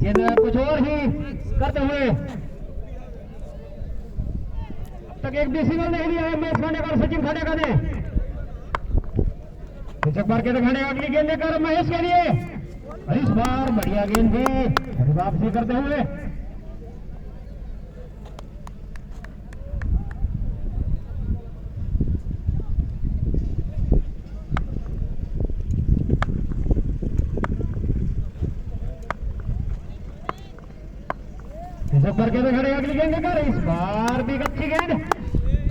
गेंद कुछ और ही करते हुए अब तक एक भी सिग्नल नहीं दिया है मैच खाने का सचिन खाने का ने बार के खाने अगली गेंद लेकर महेश के लिए इस बार बढ़िया गेंद भी वापसी करते हुए बार के खड़े अगली गेंद लेकर इस बार भी अच्छी गेंद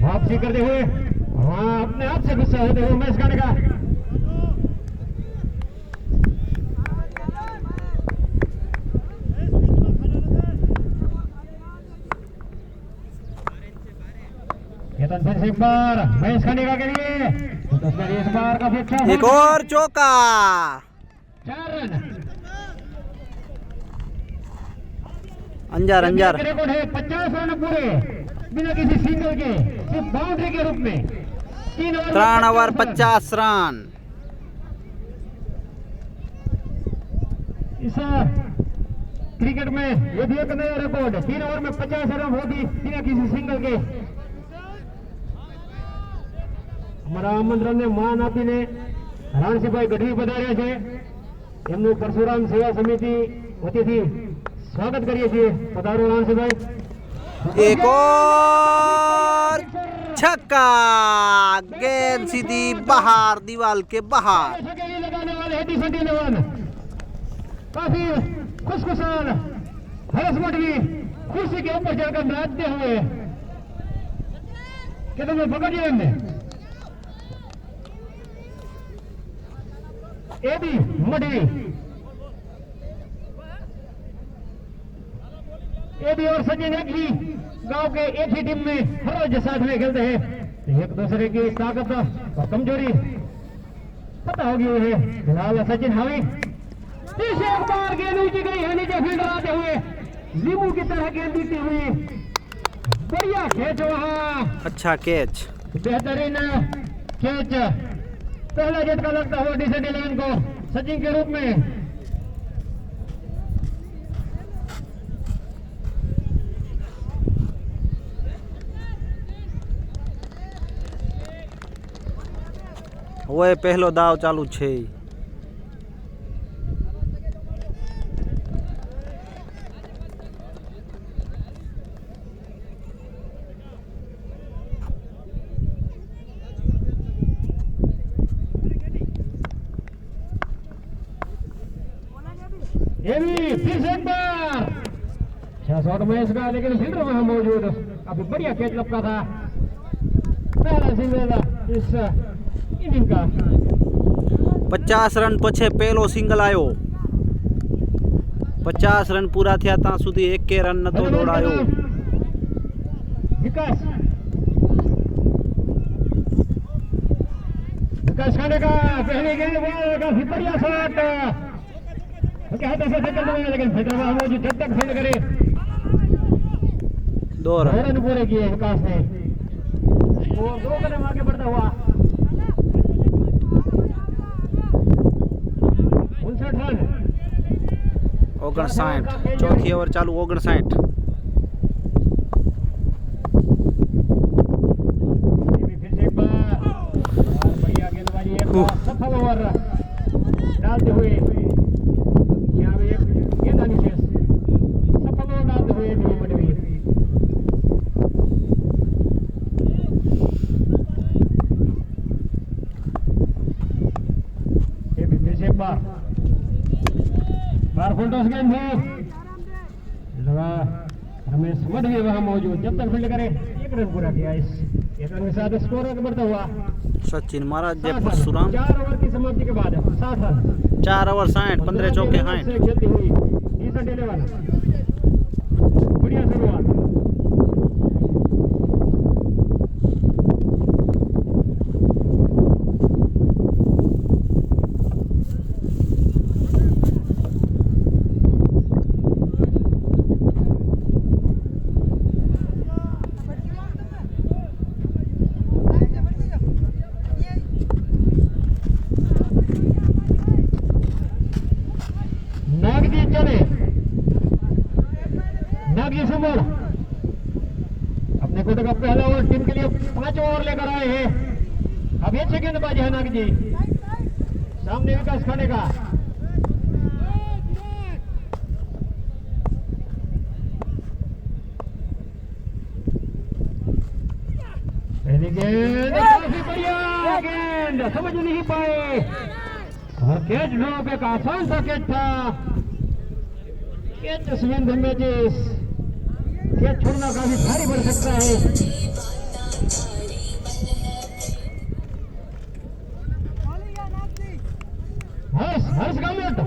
वापसी करते हुए वहां अपने आप से गुस्सा होते हुए मैच खाने का फिर से एक बार मैच खाने का के लिए तो इस बार काफी अच्छा एक और चौका 4 रन अंजार अंजार रिकॉर्ड है 50 रन पूरे बिना किसी सिंगल के सिर्फ बाउंड्री के रूप में 3 ओवर 50 रन इस क्रिकेट में ये भी एक नया रिकॉर्ड 3 ओवर में 50 रन वो भी बिना किसी सिंगल के અમારા આમંત્રણને માન આપીને રાણસીભાઈ ગઢવી પધાર્યા છે એમનું પરશુરામ સેવા સમિતિ વતીથી સ્વાગત કરીએ છીએ પધારો રાણસીભાઈ एक और छक्का गेंद सीधी बाहर दीवार के बाहर लगाने वाले हेडी सटी लेवन काफी खुशखुशाल हरस मटवी कुर्सी के ऊपर चढ़कर नाचते हुए कि तुमने पकड़िए हमने ए भी मटवी ए भी और सचिन एक ही गांव के एक ही टीम में हर रोज साथ में खेलते हैं एक दूसरे की ताकत और कमजोरी पता होगी है फिलहाल सचिन हावी तीसरे एक बार गेंद ऊंची गई है नीचे फील्डर आते हुए लींबू की तरह गेंद दीती हुई बढ़िया कैच वहां अच्छा कैच बेहतरीन कैच पहला झटका लगता हुआ डिसेंट 11 को सचिन के रूप में वो पहलो दाव चालू छे ये भी फिर से एक बार 6 शॉट में इसका लेकिन फील्डर वहां मौजूद काफी बढ़िया कैच लपका था पहला सिंगल इस इनिंग का 50 रन पछे पहलो सिंगल आयो 50 रन पूरा थया ता सुधी एक के रन नतो दौड़ायो विकास खाने का पहली गेंद काफी बढ़िया शॉट लेकिन मौजूद जब तक फील्ड करे 2 रन पूरे किए विकास ने और 2 कदम आगे बढ़ता हुआ 59 रन 59 चौथी ओवर चालू 59 बढ़िया गेंदबाजी सफल ओवर डालते हुए यहाँ भी एक गेंदानी शेष सफल ओवर डालते हुए मटवी ये भी फिर से एक बार फुलटॉस गेंद है लगा रमेश मटवी वहां मौजूद जब तक फील्ड करे 1 रन पूरा किया इस 1 रन के साथ स्कोर आगे बढ़ता हुआ सचिन महाराज जय परशुराम 4 ओवर की समाप्ति के बाद 60 रन 4 ओवर 60 15 चौके 60 खेलती हुई डिसेंट 11 बढ़िया शुरुआत नागी सुमन अपने कोटे का पहला ओवर टीम के लिए 5 ओवर लेकर आए हैं। अब अच्छे गेंदबाजी है नाग जी, सामने विकास खाने का पहली गेंद काफी बढ़िया गेंद, समझ नहीं पाए और कैच ड्रॉप एक आसान सा कैच था। कैच स्विंग मैचेस कैच छोड़ना काफी भारी पड़ सकता है। हर्ष गामोट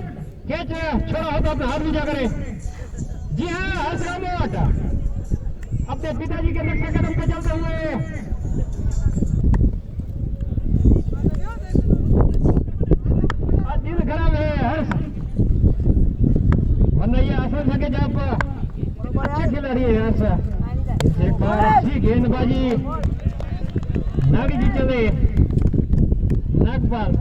कैच छोड़ा होता अपने हाथ में जा करे। जी हाँ, हर्ष गामोट अपने पिताजी के नक्शे कदम पे चलते हुए दिल खराब है हर्ष, वरना ये आसान था कि जब अच्छे खिलाड़ी है हर्ष। एक बार अच्छी गेंदबाजी नागी जी चले नागपाल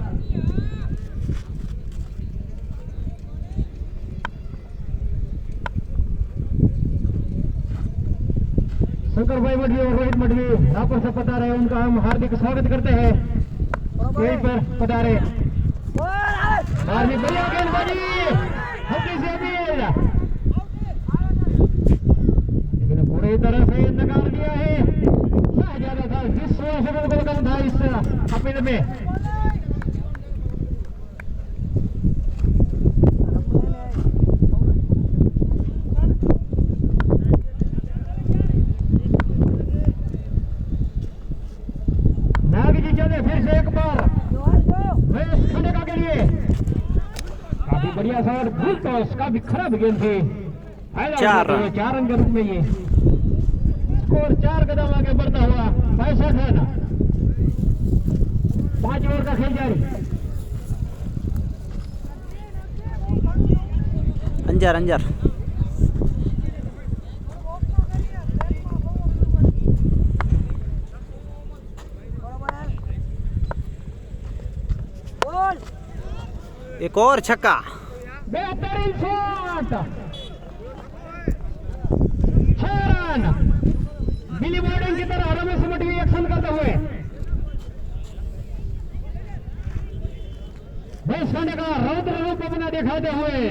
शंकर भाई मठवी और रोहित मठवी यहाँ पर सब पता रहे, उनका हम हार्दिक स्वागत करते हैं। यहीं पर पधारे बढ़िया गेंदबाजी हल्की से अपील, लेकिन पूरी तरह से नकार दिया है। ज्यादा था 20 से बिल्कुल कम था इस अपील में। नागी जी चले फिर से एक बार महेश खंडेका के लिए काफी बढ़िया शॉट, फुल टॉस, काफी खराब गेंद थी। 4 रन के रूप में ये स्कोर 4 कदम आगे बढ़ता हुआ 65 रन। 5 ओवर का खेल जारी। अंजार एक और छक्का, बेहतरीन शॉट, 6 रन। बिली बॉर्डिंग की तरह रमेश मठवी एक्शन करते हुए महेश खंडेका रौद्र रूप अपना दिखाते हुए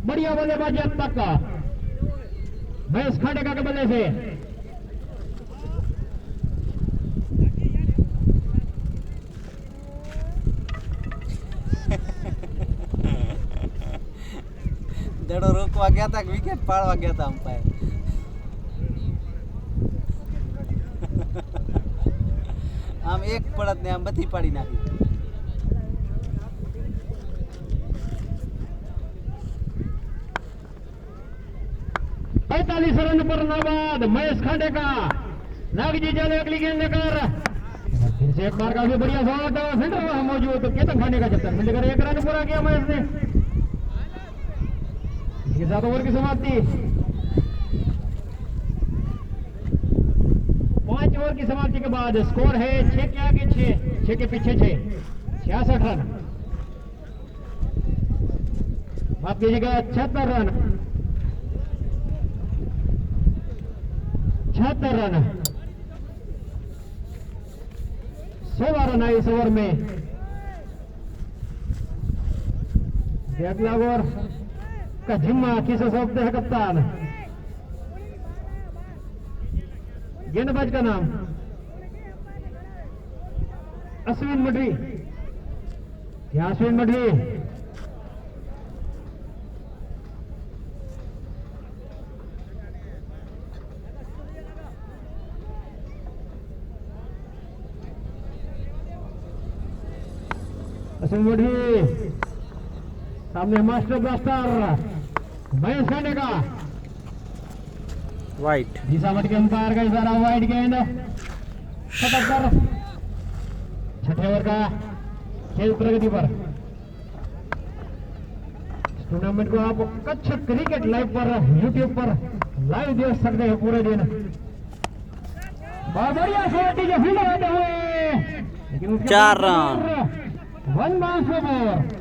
बढ़िया बल्लेबाजी अब तक का महेश खंडेका के बल्ले से। दड़ो रोकवा गया था, विकेट पाड़वा गया था अंपायर। आम एक पड़त ने आम बधी पाड़ी नाखी। पैंतालीस रन पर नाबाद महेश खंडेका। नागी जी चले अगली गेंद लेकर फिर से एक बार काफी बढ़िया शॉट, फील्डर वहां मौजूद केतन खंडेका जब तक फील्ड कर 1 रन पूरा किया महेश ने। इसके साथ ओवर की समाप्ति। 5 ओवर की समाप्ति के बाद स्कोर है 6 के आगे 6 के पीछे 66 रन। माफ कीजिएगा 76 रन। 76 रन, 16 रन है इस ओवर में। अगला ओवर का जिम्मा किसे सौंपते हैं कप्तान? गेंदबाज का नाम अश्विन मठवी। यहाँ अश्विन मठवी अश्विन मठवी सामने मास्टर ब्लास्टर महेश खंडेका। वाइट दिशावट के अंपायर का इशारा, वाइट गेंद 77। 6ठे ओवर का खेल प्रगति पर। टूर्नामेंट को आप कच्छ क्रिकेट लाइव पर यूट्यूब पर लाइव देख सकते हैं पूरे दिन। बहुत बढ़िया शॉट जो फील्ड आते हुए, लेकिन 4 रन। 1 bounce over.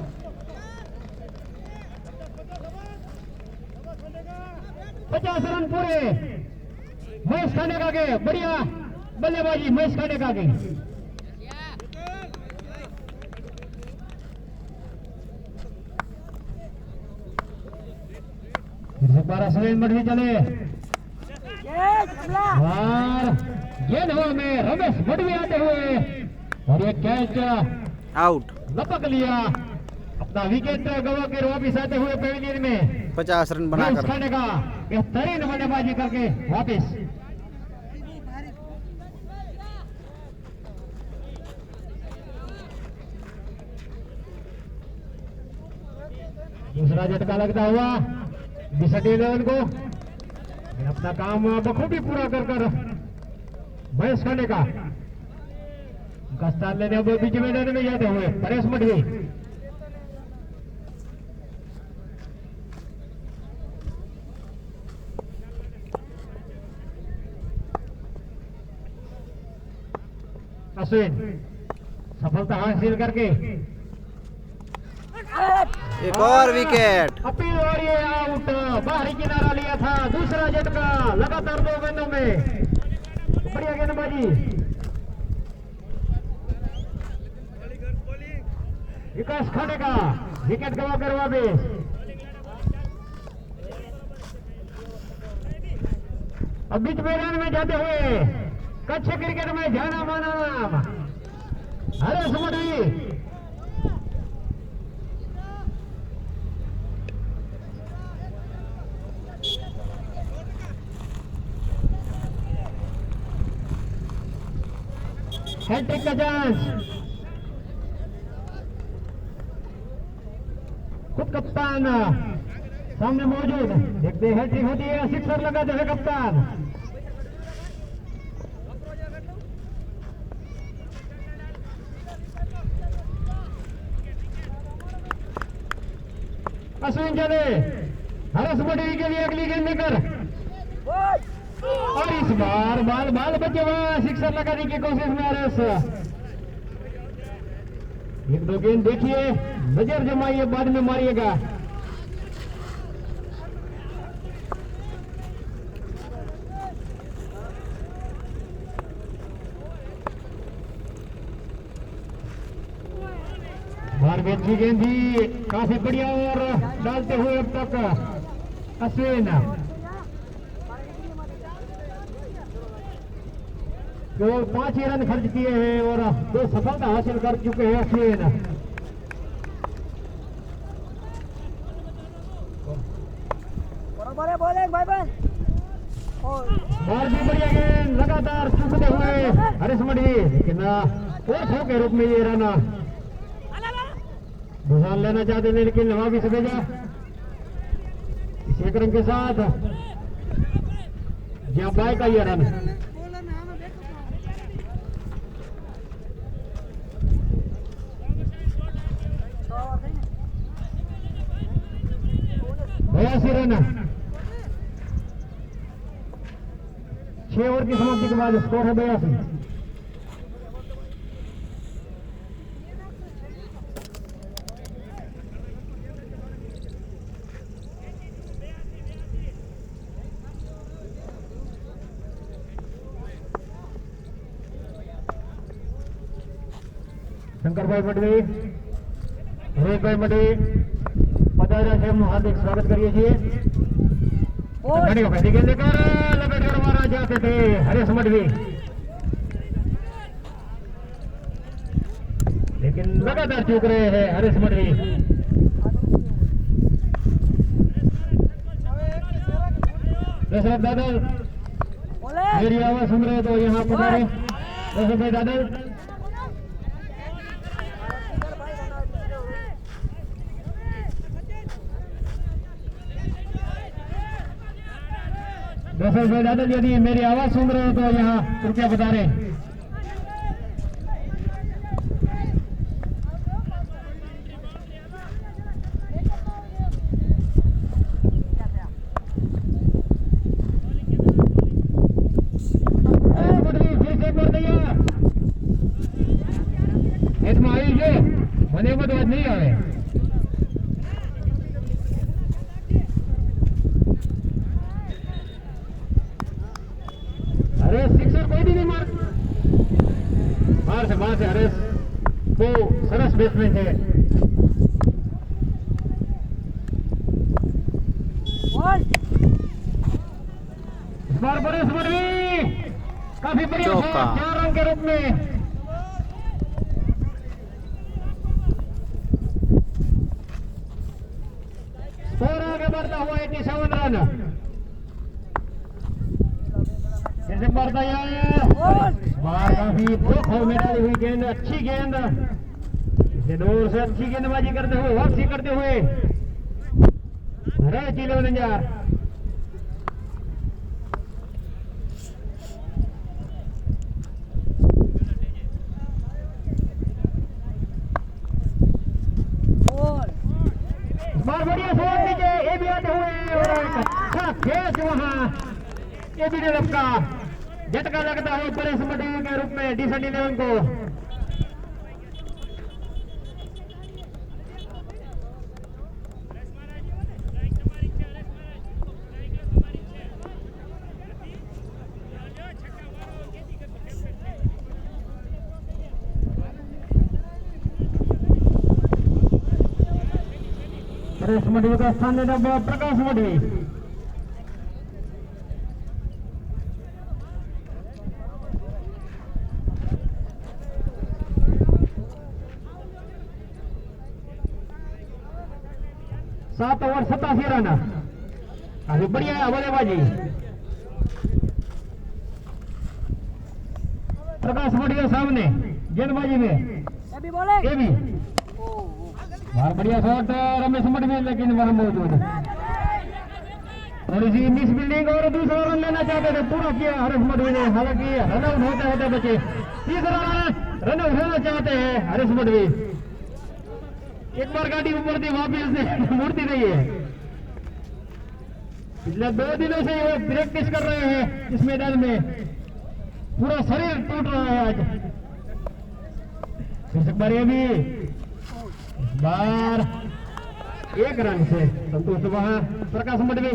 50 रन पूरे महेश खानेका के। बढ़िया बल्लेबाजी महेश खानेका की। फिर से 12 सुरेंद्र मठ भी चले और गेंद हवा में रमेश मठ भी आते हुए और ये कैच आउट। लपक लिया। अपना विकेट गवा कर वापिस आते हुए पेविलियन में 50 रन बनाकर खाने का बेहतरीन बल्लेबाजी करके वापिस। दूसरा झटका लगता हुआ 11 को। अपना काम बखूबी पूरा कर महेश खाने का स्थान लेने अब बीच मैदान में जाते हुए परेश मठवी। अश्विन सफलता हासिल करके एक और विकेट। अपील और ये आउट। बाहरी किनारा लिया था। दूसरा झटका लगातार 2 गेंदों में। बढ़िया गेंदबाजी। विकास खाने का विकेट गवा कर वापिस। अब बीच मैदान में जाते हुए कच्छ क्रिकेट में जाना माना नाम हरेश मठवी। हैट्रिक का चांस। खुद कप्तान सामने मौजूद। देखते हैं हैट्रिक होती है, सिक्सर लगाते हैं कप्तान। अश्विन चले हरेश मठवी के लिए अगली गेंद लेकर और इस बार बाल बचे हुआ सिक्सर लगाने की कोशिश में हरेश। 1-2 गेंद देखिए, नजर जमाइए, बाद में मारिएगा। बार भी अच्छी गेंद थी, काफी बढ़िया और डालते हुए अब तक अश्विन केवल 5 ही रन खर्च किए हैं और 2 सफलता हासिल कर चुके हैं अश्विन। बराबर है बोले भाई बहन। और भी बढ़िया गेंद लगातार चूकते हुए हरेश मठवी, लेकिन कोर्स के रूप में ये रन भूसाल लेना चाहते थे, लेकिन वापिस भेजा इस एक रन के साथ। जहां बाय का ये रन बयासी रन 6 ओवर की समाप्ति के बाद स्कोर है 82। शंकर भाई मठवी, रोहित भाई मठवी पधारा से हार्दिक स्वागत करिए जी। पहली गेंद लेकर लपेट कर मारा जाते थे हरेश मठवी, लेकिन लगातार चूक रहे हैं हरेश मठवी। दशरथ दादल मेरी आवाज सुन रहे तो यहाँ पधारे। दशरथ भाई दादल दशरथ भाई दादल यदि मेरी आवाज सुन रहे हो तो यहाँ कृपया बता रहे। મને બધું નહીં આવે। સરસ બેટ્સમેન છે. इस बार परेश मडवी काफी बढ़िया चौका. शॉट 4 रन के रूप में. स्कोर आगे बढ़ता हुआ 87 रन. फिर से बढ़ता बार काफी धोखा में डाली हुई गेंद, अच्छी गेंद. इसे दूर से अच्छी गेंदबाजी करते हुए, वापसी करते हुए रहे 11. बार बढ़िया शॉट नीचे, ये भी आते हुए और एक अच्छा खेच वहां, ये भी नहीं लगता. झटका लगता है परेश मडवी के रूप में डिसेंट 11 को. परेश मडवी का स्थान लेना प्रकाश मडवी. सात ओवर 87 रन. अभी बढ़िया है बल्लेबाजी प्रकाश मडवी सामने गेंदबाजी में. ये भी बाहर बढ़िया शॉट रमेश मडवी, लेकिन वहां मौजूद थोड़ी सी मिस बिल्डिंग और दूसरा रन लेना चाहते थे, पूरा किया हरीश मडवी ने. हालांकि रन आउट होते होते बचे. तीसरा रन आउट होना चाहते हैं हरीश मडवी. एक बार गाड़ी ऊपर वापिस मुड़ती नहीं है. पिछले 2 दिनों से ये प्रैक्टिस कर रहे हैं इस मैदान में. पूरा शरीर टूट रहा है आज. फिर से बार ये भी बार 1 रन से संतुष्ट वहां प्रकाश मडवी.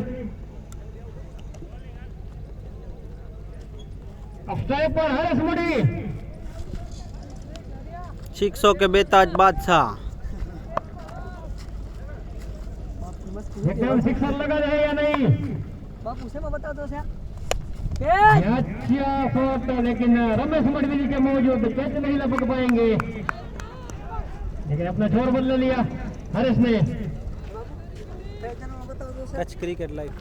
अब स्ट्राइक पर हरीश मडवी. 600 के बेताज बादशाह. एकदम सिक्सर लगा है या नहीं? बापू से मैं बता दो सर. अच्छा शॉट, लेकिन रमेश मडवी जी के मौजूद कैच नहीं लपक पाएंगे, लेकिन अपना छोर बदल लिया हरीश ने. बता दो sir. Kutch cricket live.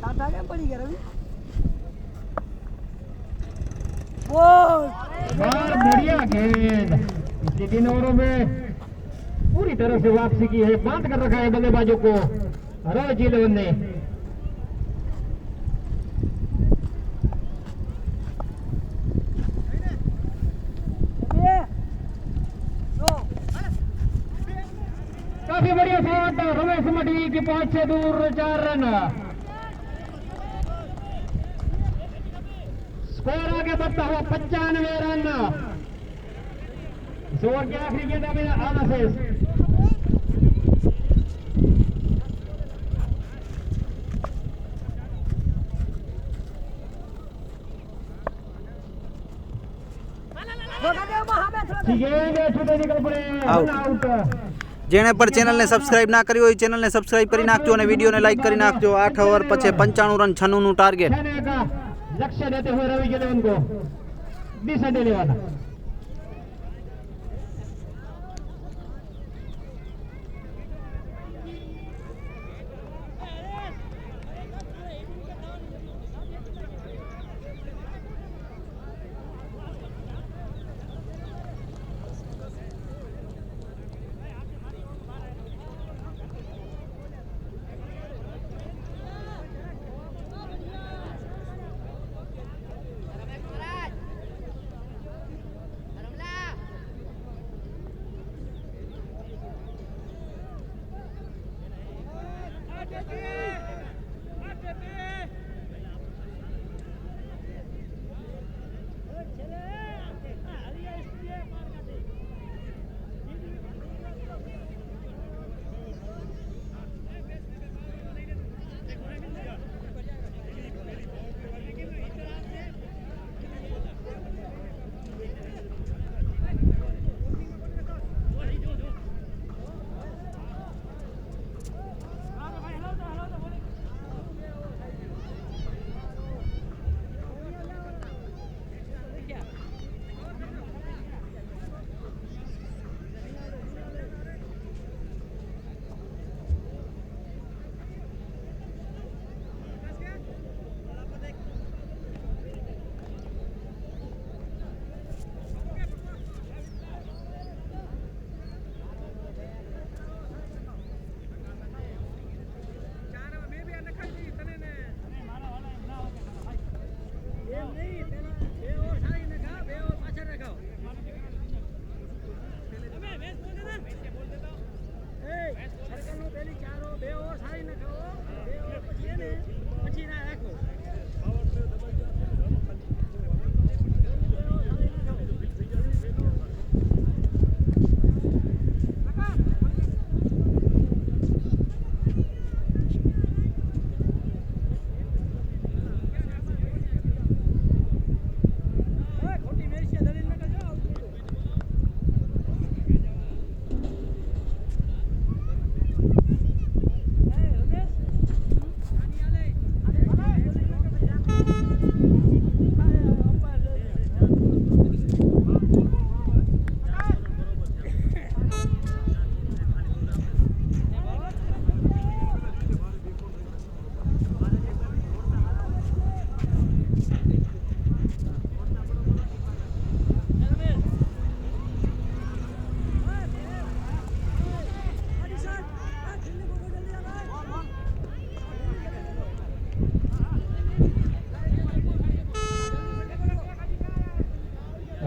Tata क्या पड़ी गया रवि? बोल. बार बढ़िया गेंद. पिछले 3 ओवरों में पूरी तरह से वापसी की है, बांध कर रखा है बल्लेबाजों को रॉयल 11 ने. काफी बढ़िया शॉट रमेश मडवी की पहुंच से दूर 4 रन. स्कोर आगे बढ़ता हुआ 95 रन. इस ओवर की आखिरी गेंद अभी आधा शेष. गेंद छूटे निकल पड़े. आउट. જેણે પણ ચેનલને સબસ્ક્રાઇબ ના કરી હોય ચેનલને સબસ્ક્રાઇબ કરી નાખજો અને વિડીયોને લાઈક કરી નાખજો. 8 ઓવર પછી 95 રન 96 નું ટાર્ગેટ. कहने का लक्ष्य देते हुए रवि गेलेवन को दिशा देने वाला.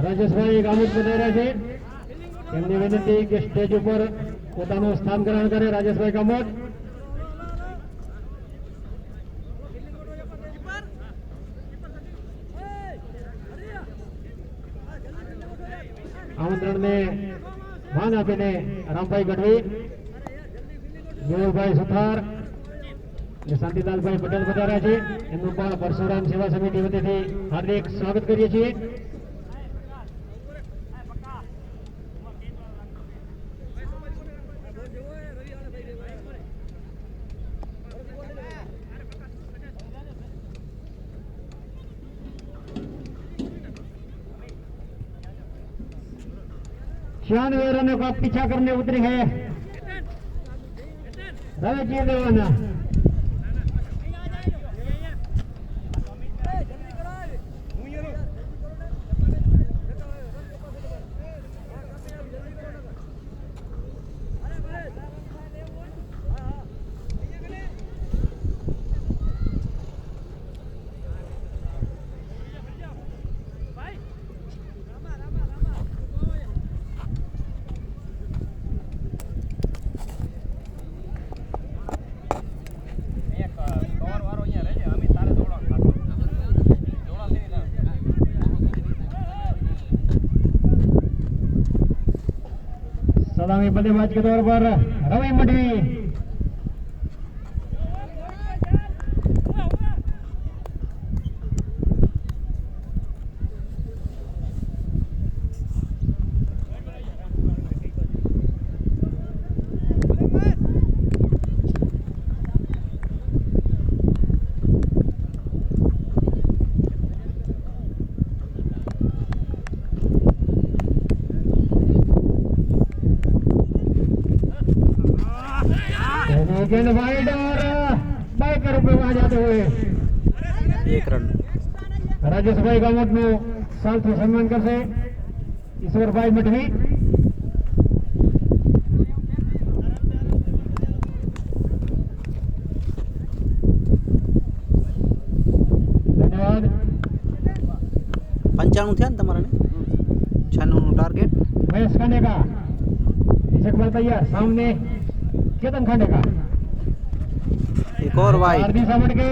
રાજેશભાઈ ગામત પધાર્યા છે એમની વિનંતી કે સ્ટેજ ઉપર પોતાનું સ્થાન ગ્રહણ કરે. રાજેશભાઈ ગામત આમંત્રણને માન આપીને રામભાઈ ગઢવી, મેહુલભાઈ સુથાર અને શાંતિલાલભાઈ પટેલ પધાર્યા છે. એમનું પણ પરશુરામ સેવા સમિતિ વતીથી હાર્દિક સ્વાગત કરીએ છીએ. छियानवे रनों का पीछा करने उतरी है रवि देवाना. सलामी बल्लेबाज के तौर पर रवि मडवी. गेंद वाइड और बाइकर पे आ जाते हुए 1 रन. राजेश भाई गामत નું સાલથી સન્માન કરશે ઈશ્વરભાઈ મઢવી. ધન્યવાદ. 95 થયા ને તમારા ને 96 નું ટાર્ગેટ. महेश खांडेका इस बार तैयार. सामने केतन खांडेका. एक और वाइड. दिशा बढ़ के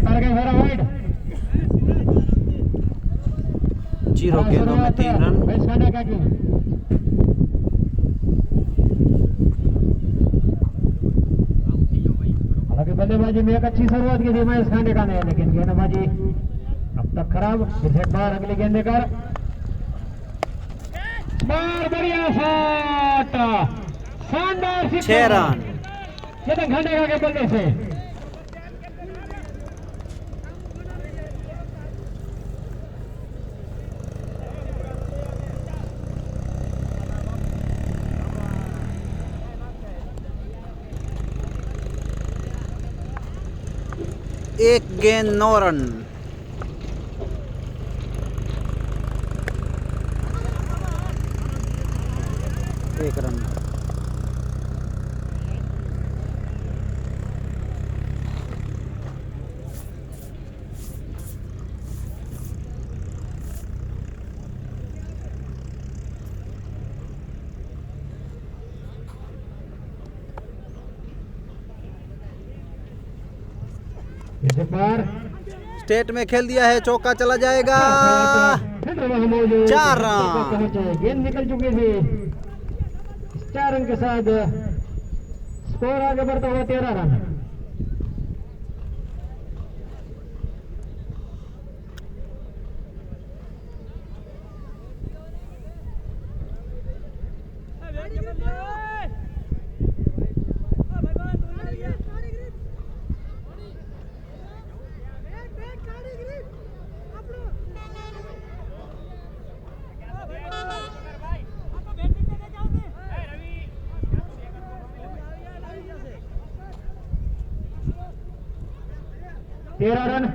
टारगेट फेरा वाइड. 0 गेंदों में 3 रन. महेश खांडेका की हालांकि बल्लेबाजी में एक अच्छी शुरुआत की थी महेश खांडेका ने, लेकिन गेंदबाजी अब तक खराब. फिर से एक बार अगली गेंद लेकर बार बढ़िया शॉट. शानदार 6 रन. केतन खांडेका के बल्ले से एक गेंद 9 रन. एक रन. बार स्टेट में खेल दिया है, चौका चला जाएगा। 4 रन। गेंद निकल चुके थे। 4 रन के साथ स्कोर आगे बढ़ता हुआ 13 रन। तेरह रन।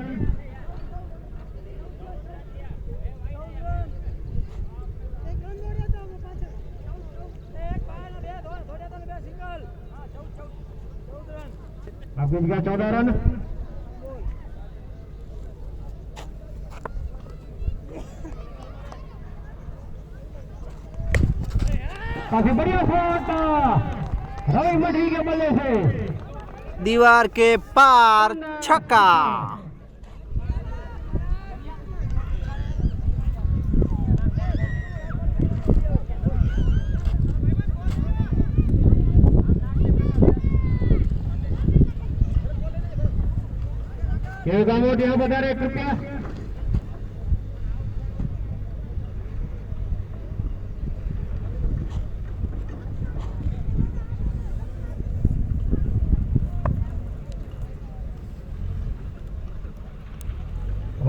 अब बीत गया 14 रन। काफी बढ़िया शॉट रवि मठी के बल्ले से दीवार के पार, छक्का। यहाँ बता रहे कृपया।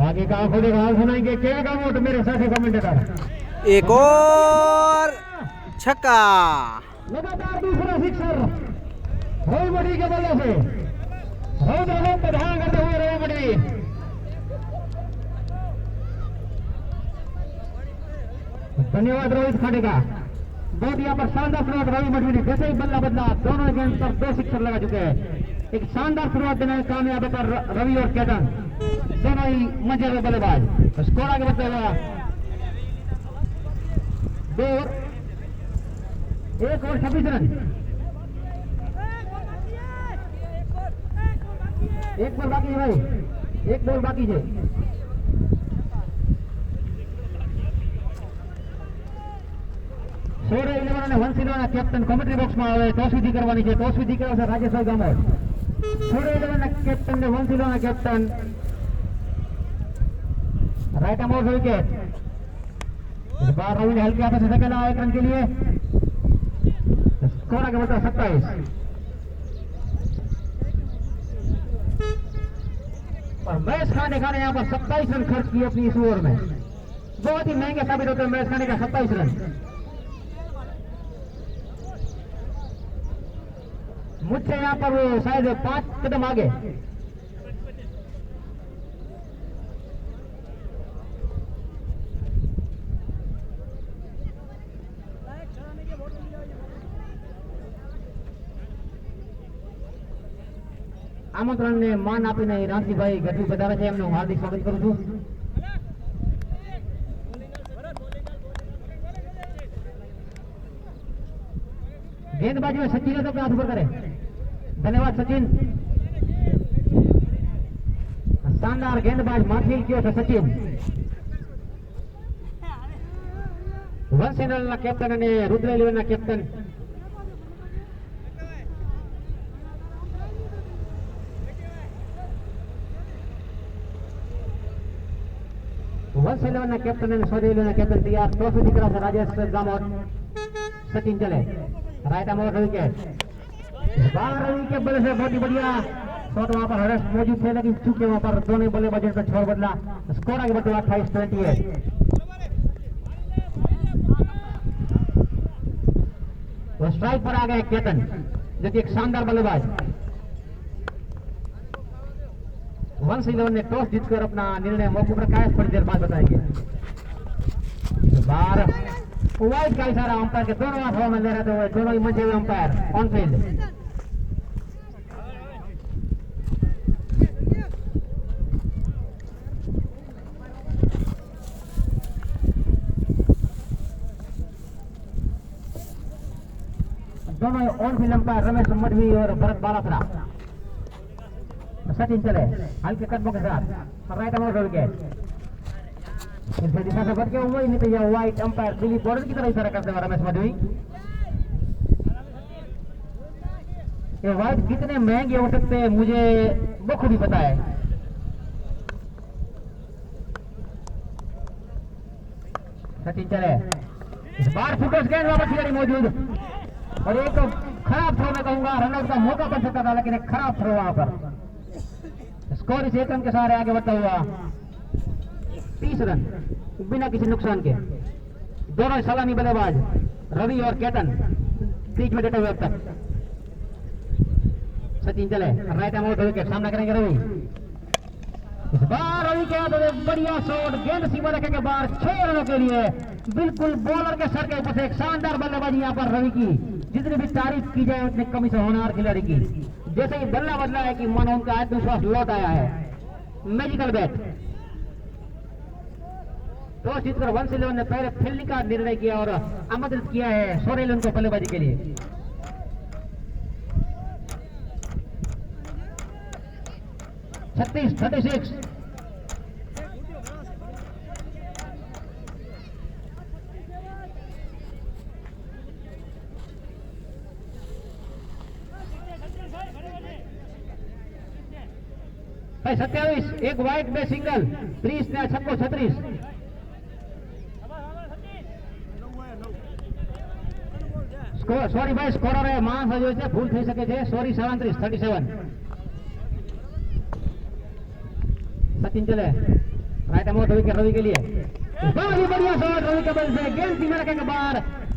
आगे का आंखों देखा सुनाएंगे केवे का वोट मेरे साथी कमेंटेटर। एक और छक्का। लगातार दूसरा सिक्सर रवि मठी के बल्ले से। रवि पर ध्यान करते हुए रवि मठी धन्यवाद रोहित खाटे का। बहुत यहाँ पर शानदार शुरुआत रवि मठी ने जैसे ही बल्ला बदला दोनों गेंद पर 2 सिक्सर लगा चुके हैं। एक शानदार शुरुआत देने में कामयाब पर रवि और केतन दोनों ही मजे में बल्लेबाज। स्कोर आगे बढ़ता हुआ 1 और 26 रन। एक बॉल बाकी है भाई, एक बॉल बाकी है। सोरे 11 અને વંશીલોના કેપ્ટન કોમેન્ટ્રી બોક્સમાં આવે ટોસ વિધિ કરવાની છે। ટોસ વિધિ કરાવશે રાજેશભાઈ ગામોર। સોરે 11 કેપ્ટન ને વંશીલોના captain right arm out wicket. इस बार रवि ने हल्के हाथों से धकेला 1 रन के लिए। स्कोर आगे बढ़ता 27। और मैच खाने खाने यहाँ पर 27 रन खर्च किए अपनी इस ओवर में। बहुत ही महंगे साबित होते हैं मैच खाने का 27 रन। मुझसे यहाँ पर वो शायद 5 कदम आगे। आमंत्रण ने मान आपीने रामजीभाई गढ़वी पधार्या છે એમનું હાર્દિક સ્વાગત કરું છું। गेंदबाजी में सचिन है तो अपने हाथ ऊपर करे। धन्यवाद सचिन। शानदार गेंदबाज माथिल की ओर से सचिन। वंशेनल ना कैप्टन અને रुद्र 11 ના कैप्टन वंश 11 ના कैप्टन અને સોરી 11 ના कैप्टन तैयार। टॉस विधि करा राजेश गामोर। सचिन चले राइट आर्म आउट विकेट। बाहर रवि के बल्ले से बहुत ही बढ़िया शॉट वहां पर हर्ष मौजूद थे लेकिन चूके वहां पर दोनों बल्लेबाजों का छोर बदला। स्कोर आगे बढ़ते 28-28। वो स्ट्राइक पर आ गए केतन जो कि एक शानदार बल्लेबाज। 111 ने टॉस जीतकर अपना निर्णय मौके पर कायम थोड़ी देर बाद बताएंगे। बाहर वाइड का इशारा अंपायर के दोनों हाथों में ले रहे हुए दोनों ही मंचे हुए अंपायर ऑन फील्ड। दोनों ऑन फील्ड अंपायर रमेश मढ़वी और भरत बालासरा। सचिन चले हल्के कदमों के साथ राइट अमाउंट हो विकेट। फिर से दिशा से बढ़ के वही नहीं तो यह व्हाइट अंपायर दिलीप बॉर्डर की तरफ इशारा करते हुए रमेश मधुई। ये व्हाइट कितने महंगे हो सकते हैं मुझे बखूबी पता है। सचिन चले इस बार फुटबॉल गेंद वापस खिलाड़ी मौजूद और एक खराब थ्रो में कहूंगा रनआउट का मौका बन सकता था लेकिन एक खराब थ्रो वहां पर। स्कोर इस 1 रन के सहारे आगे बढ़ता हुआ 30 रन बिना किसी नुकसान के। दोनों सलामी बल्लेबाज रवि और केतन बीच में डटे हुए अब तक। सचिन चले राइट आउट विकेट सामना करेंगे रवि। इस बार रवि के हाथ में बढ़िया शॉट गेंद सीमा रेखा के बाहर 6 रनों के लिए बिल्कुल बॉलर के सर के ऊपर से एक शानदार बल्लेबाजी यहाँ पर रवि की। जितनी भी तारीफ की जाए उतनी कमी से होनहार खिलाड़ी की। जैसे ही बल्ला बदला है कि मानो उनका आत्मविश्वास लौट आया है। मैजिकल बैट टॉस जीतकर 1-11 ने पहले फील्डिंग का निर्णय किया और आमंत्रित किया है सोरेल उनको बल्लेबाजी के लिए। छत्तीस 36 27 एक वाइट में सिंगल 30 ने 36 સોરી ભાઈ સ્કોરર માણસ હજુ છે ભૂલ થઈ શકે છે સોરી 37 37 सचिन चले राइट अमाउंट रवि के लिए बहुत ही बढ़िया शॉट रवि के बल से गेंद सीमा रेखा के बाहर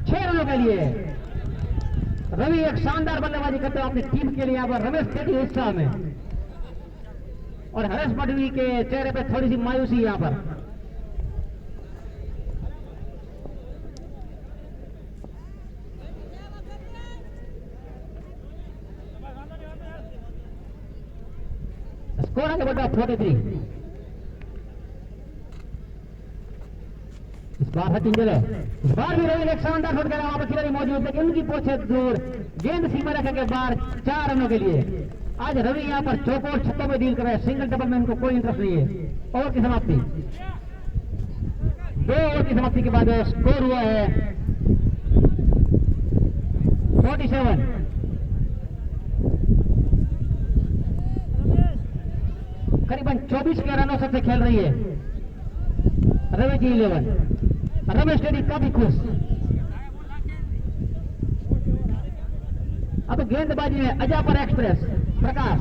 6 रनों के लिए। रवि एक शानदार बल्लेबाजी करते हुए अपनी टीम के लिए यहाँ पर रमेश तेजी उत्साह में और हरेश मडवी के चेहरे पे थोड़ी सी मायूसी यहाँ पर। स्कोर आगे बढ़ा 43। इस बार सचिन चले इस बार भी रवि ने एक शानदार शॉट खेला वहां पर खिलाड़ी मौजूद लेकिन उनकी पहुंचे दूर गेंद सीमा रेखा के बाहर 4 रनों के लिए। आज रवि यहाँ पर चौकोर छक्कों में डील कर रहे हैं। सिंगल डबल में उनको कोई इंटरेस्ट नहीं है। ओवर की समाप्ति 2 ओवर की समाप्ति के बाद स्कोर हुआ है 47। करीबन 24 के रनों से खेल रही है रवि की 11। रमेश टेडी काफी खुश। अब गेंदबाजी में अजापर एक्सप्रेस प्रकाश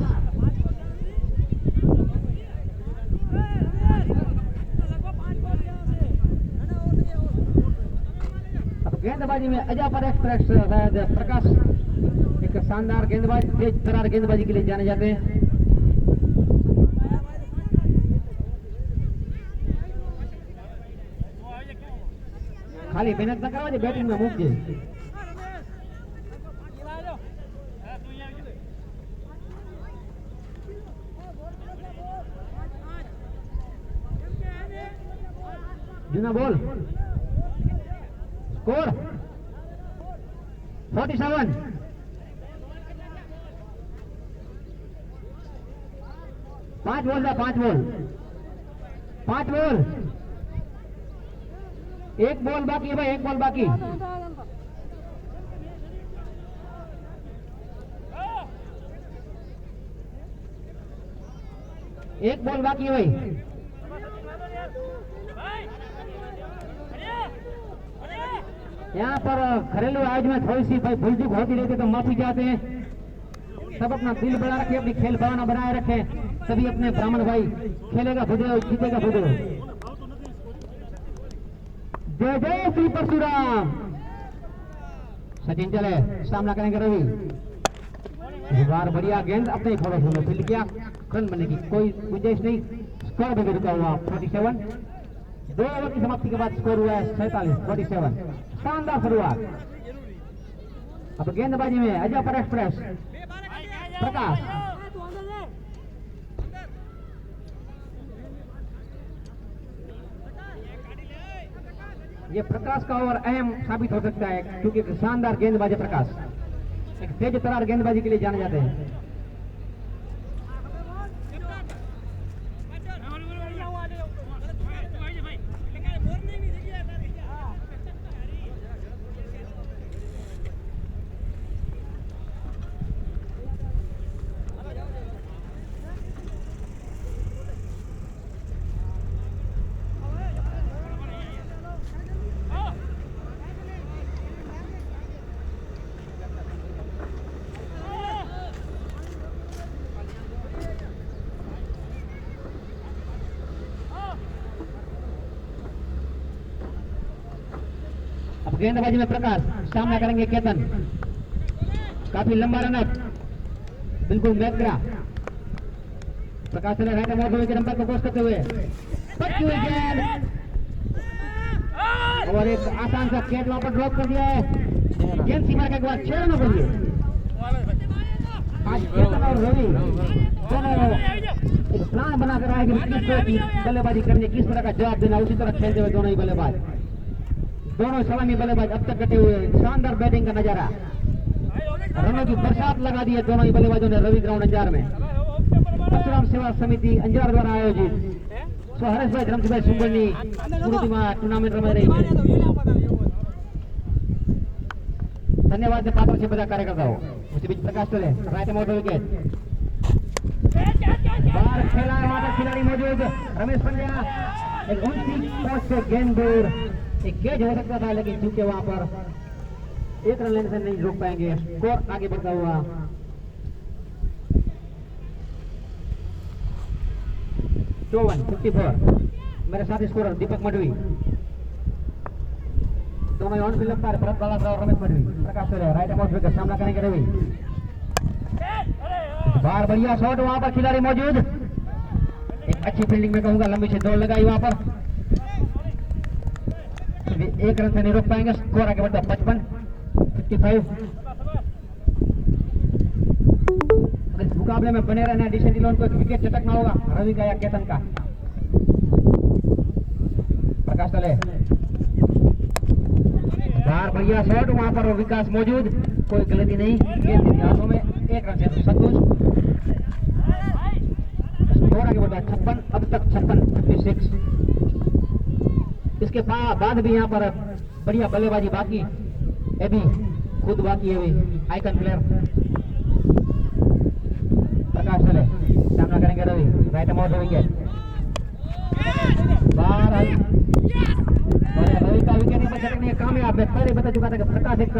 अब गेंदबाजी में अजापर एक्सप्रेस प्रकाश एक शानदार गेंदबाज तेज तरार गेंदबाजी के लिए जाने जाते हैं। खाली मेहनत न करवा बैटिंग में मूक जाए। जूना बॉल स्कोर 47। पांच बॉल एक बॉल बाकी है भाई। एक बॉल बाकी एक बॉल बाकी है भाई। यहाँ पर घरेलू आयोजन में थोड़ी सी भाई भूल चूक होती रहती तो माफी चाहते हैं। सब अपना दिल बना रखे अपनी खेल भावना बनाए रखे तभी अपने ब्राह्मण भाई खेलेगा खुदे और जीतेगा खुदे। जय जय श्री परशुराम। सचिन चले सामना करेंगे रवि। इस बार बढ़िया गेंद अपने थोड़ा सा फील्ड किया रन बनने की कोई गुंजाइश नहीं। स्कोर भी रुका हुआ 47। 2 ओवर की समाप्ति के बाद स्कोर हुआ है 47। शानदार शुरुआत। अब गेंदबाजी में अजापर एक्सप्रेस प्रकाश ये प्रकाश का ओवर अहम साबित हो सकता है क्योंकि शानदार गेंदबाजी प्रकाश एक तेज तरार गेंदबाजी के लिए जाने जाते हैं। अब गेंदबाजी में प्रकाश, सामना करेंगे केतन। काफी लंबा रनअप, बिल्कुल मैकग्रा। प्रकाश ने राइट मोड़ के नंबर को कोस करते हुए पक्की हुई गेंद और एक आसान सा कैच वहां पर ड्रॉप कर दिया है। गेंद सीमा के बाद 6 रनों के लिए आज केतन और रवि दोनों एक प्लान बनाकर आए कि किस तरह की बल्लेबाजी करनी, किस तरह का जवाब देना, उसी तरह खेलते हुए दोनों ही बल्लेबाज, दोनों सलामी बल्लेबाज अब तक कटे हुए। शानदार बैटिंग का नजारा, रनों की बरसात लगा दी है दोनों ही बल्लेबाजों ने रवि ग्राउंड अंजार में। परशुराम सेवा समिति अंजार द्वारा आयोजित हरेश भाई धर्मजी भाई सुंगलनी टूर्नामेंट रमाई रही है। धन्यवाद पात्र से બધા કાર્યકર્તાઓ। उसी बीच प्रकाश चले राइट मोड़ विकेट, बाहर खेला है, वहां पर खिलाड़ी मौजूद रमेश पंड्या, एक ऊंची पहुंच से गेंद दूर, एक कैच हो सकता था लेकिन चूंकि वहां पर एक रन लेने से नहीं रोक पाएंगे। स्कोर आगे बढ़ता हुआ 54। मेरे साथ स्कोरर दीपक मडवी, दोनों ऑन फील्ड पर भरत बाला और रमेश मडवी। प्रकाश चले राइट मोड़ विकेट, सामना करेंगे रवि। बार बढ़िया शॉट, वहां पर खिलाड़ी मौजूद, एक अच्छी फील्डिंग में कहूंगा, लंबी से दौड़ लगाई वहां पर, एक रन से नहीं रोक पाएंगे। स्कोर आगे बढ़ता 55। अगर इस मुकाबले में बने रहना डिशन डिलोन को एक विकेट चटकना होगा, रवि का या केतन का। प्रकाश चले बार बढ़िया शॉट, वहां पर विकास मौजूद, कोई गलती नहीं, गेंद हाथों में, एक रन से संतोष। स्कोर आगे बढ़ा 56, अब तक 56। इसके बाद भी यहाँ पर बढ़िया बल्लेबाजी बाकी, ये भी खुद बाकी है, आइकन प्लेयर। प्रकाश चले सामना करेंगे रवि, राइट मोड़ विकेट, बाहर रवि का विकेट नहीं बचने कामयाब। मैं पहले बता चुका था कि प्रकाश एक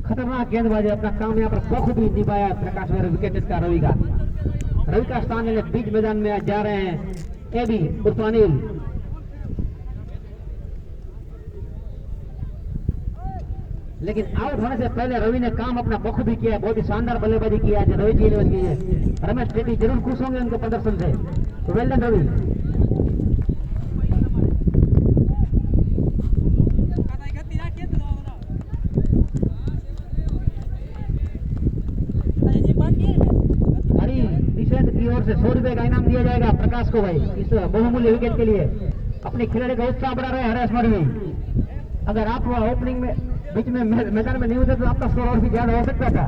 खतरनाक गेंदबाजी, अपना काम यहाँ पर बखूबी निभाया प्रकाश में। विकेट का रवि का स्थान लेने बीच मैदान में आज जा रहे हैं ए बी उर्फ अनिल। लेकिन आउट होने से पहले रवि ने काम अपना बखूबी किया, बहुत ही शानदार बल्लेबाजी किया है रवि जी ने की है। रमेश टेटी जरूर खुश होंगे उनके प्रदर्शन से, तो वेल डन रवि। की ओर से 100 रुपए का इनाम दिया जाएगा प्रकाश को भाई इस बहुमूल्य विकेट के लिए। अपने खिलाड़ी का उत्साह बढ़ा रहे हरेश मडवी। अगर आप ओपनिंग में बीच में मैदान में नहीं होते तो आपका स्कोर और भी ज्यादा हो सकता था,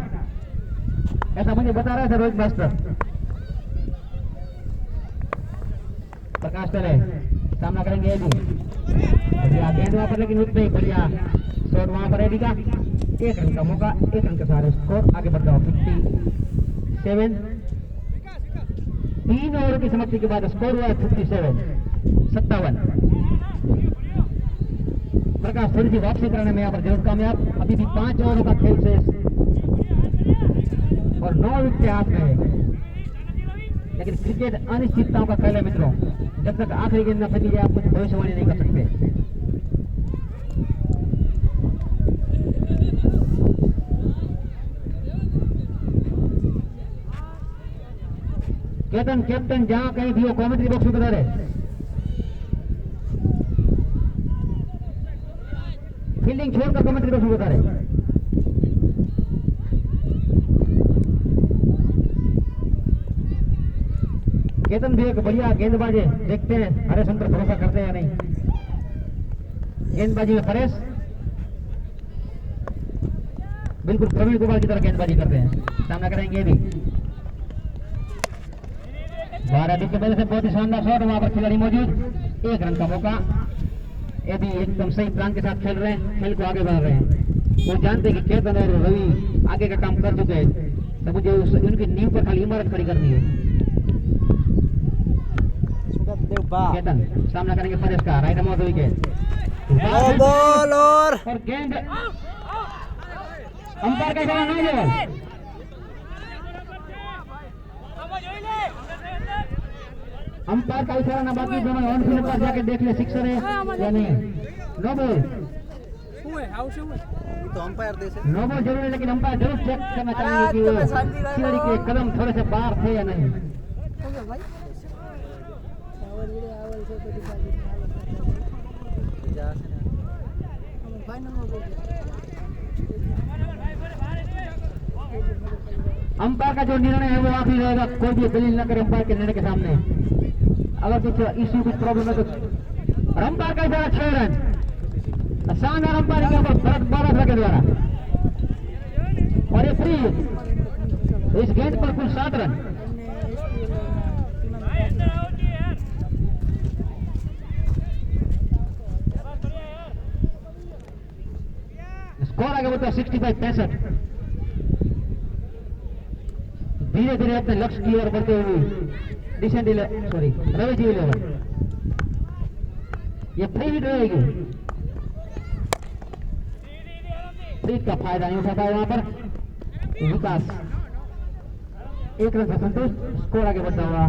ऐसा मुझे बता रहे थे रोहित मास्टर। प्रकाश चले सामना करेंगे एबी, बढ़िया गेंद वहां पर लेकिन उतना ही बढ़िया शॉट वहां पर एबी का। 1 रन का मौका, 1 रन के सारे स्कोर आगे बढ़ता हुआ 57। 3 ओवर की समाप्ति के बाद स्कोर हुआ 57। प्रकाश थोड़ी सी वापसी कराने में यहाँ पर जरूर कामयाब। अभी भी 5 ओवरों का खेल शेष और 9 विकेट हाथ में है। लेकिन क्रिकेट अनिश्चितताओं का खेल है मित्रों, जब तक आखिरी गेंद न फेंकी जाए आप कुछ भविष्यवाणी नहीं कर सकते। केतन कैप्टन जहां कहीं भी हो कमेंट्री बॉक्स में बता रहे, फील्डिंग छोड़कर कमेंट्री बॉक्स में बता रहे। केतन भी एक बढ़िया गेंदबाज है, देखते हैं हरेश हम पर भरोसा करते हैं या नहीं। गेंदबाजी में परेश बिल्कुल प्रवीण कुमार की तरह गेंदबाजी करते हैं। सामना करेंगे भी 12 विकेट पहले से बहुत ही शानदार शॉट, वहां पर खिलाड़ी मौजूद, 1 रन का मौका। ये भी एकदम सही प्लान के साथ खेल रहे हैं, खेल को आगे बढ़ा रहे हैं। वो जानते हैं कि केतन और रवि आगे का काम कर चुके हैं, तो मुझे उनकी नींव पर खाली इमारत खड़ी करनी है। केतन सामना करेंगे परेश का, राइट मोड़ विकेट, बॉल और गेंद अंपायर का इशारा नहीं है। अंपायर का इशारा ना बाकी दोनों ऑन फील्ड पर जाके देख ले सिक्सर है या नहीं। नो बॉल तो अंपायर दे से नो बॉल जरूर है, लेकिन अंपायर जरूर चेक करना चाहेंगे कि वो खिलाड़ी के कदम थोड़े से बाहर थे या नहीं। हो गया भाई चावल वीडियो आवल से तो दिखा दी फाइनल में बोल अंपायर का जो निर्णय है वो आखिरी रहेगा, कोई भी दलील न करे अंपायर के निर्णय के सामने। अगर कुछ इश्यू कुछ प्रॉब्लम है तो अंपायर का इशारा 6 रन, शानदार अंपायर के ऊपर भरत बारह के द्वारा, और ये फ्री इस गेंद पर कुल 7 रन। स्कोर आगे बढ़ता 65-65। धीरे धीरे अपने लक्ष्य की ओर बढ़ते हुए रवि जी 11 ये फ्री हिट रहेगी, फ्री का फायदा नहीं उठा पाया वहां पर विकास। 1 रन से संतोष, स्कोर आगे बढ़ता हुआ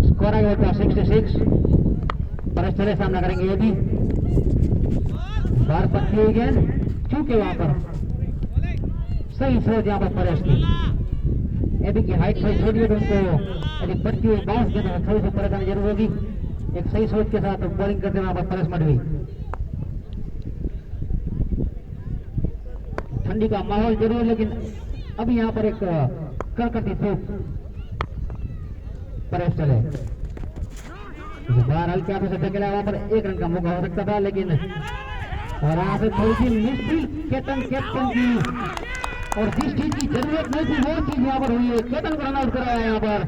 स्कोर आगे बढ़ता 66। परेश चले सामना करेंगे ये भी, बार पत्ती हुई गेंद चूके वहां पर सही सोच यहाँ पर परेश की। यदि की हाइट थोड़ी छोटी है तो उनको यदि बढ़ती हुई बाउंस गेंद में थोड़ी सी परेशानी जरूर होगी। एक सही सोच के साथ बॉलिंग करते वहां पर परेश मडवी। ठंडी का माहौल जरूर, लेकिन अभी यहाँ पर एक कड़कती धूप। परेश चले बाहर हल्के हाथों से धकेला, वहां पर 1 रन का मौका हो सकता था, लेकिन और यहाँ से थोड़ी सी मिसफील्ड कैप्टन की, और जिस चीज की जरूरत नहीं थी वो चीज यहाँ पर हुई है। केतन को रन आउट कराया यहाँ पर,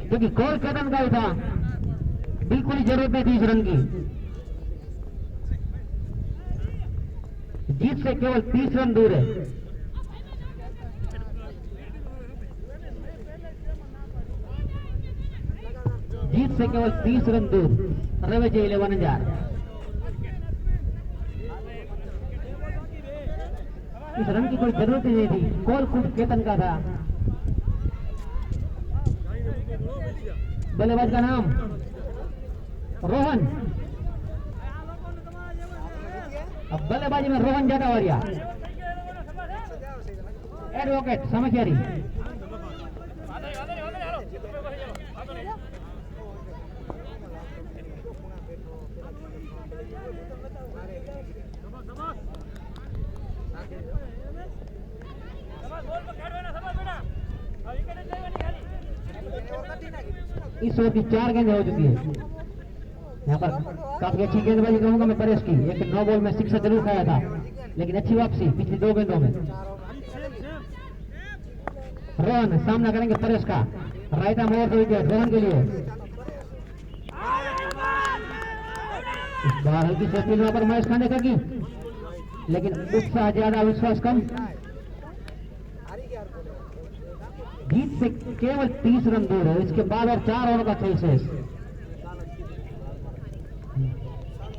क्योंकि कॉल केतन का ही था, बिल्कुल ही जरूरत नहीं थी इस रन की। जीत से केवल 30 रन दूर है। जीत से केवल 30 रन दूर रवि जी 11,000। इस रन की कोई जरूरत ही नहीं थी, कॉल खुद केतन का था। बल्लेबाज का नाम रोहन, अब बल्लेबाजी में रोहन जाटावारिया, एडवोकेट समझियारी। इस ओवर की 4 गेंदें हो चुकी है। यहाँ पर काफी अच्छी गेंदबाजी कहूंगा मैं परेश की। एक 9 बॉल में 6 जरूर खाया था, लेकिन अच्छी वापसी पिछली 2 गेंदों में। रोहन सामना करेंगे परेश का, right arm over wicket Rohan के लिए। इस बार हल्की से अपील वहां पर महेश खाने की, लेकिन उत्साह ज्यादा विश्वास कम। जीत से केवल 30 रन दूर है, इसके बाद और 4 ओवर का खेल शेष।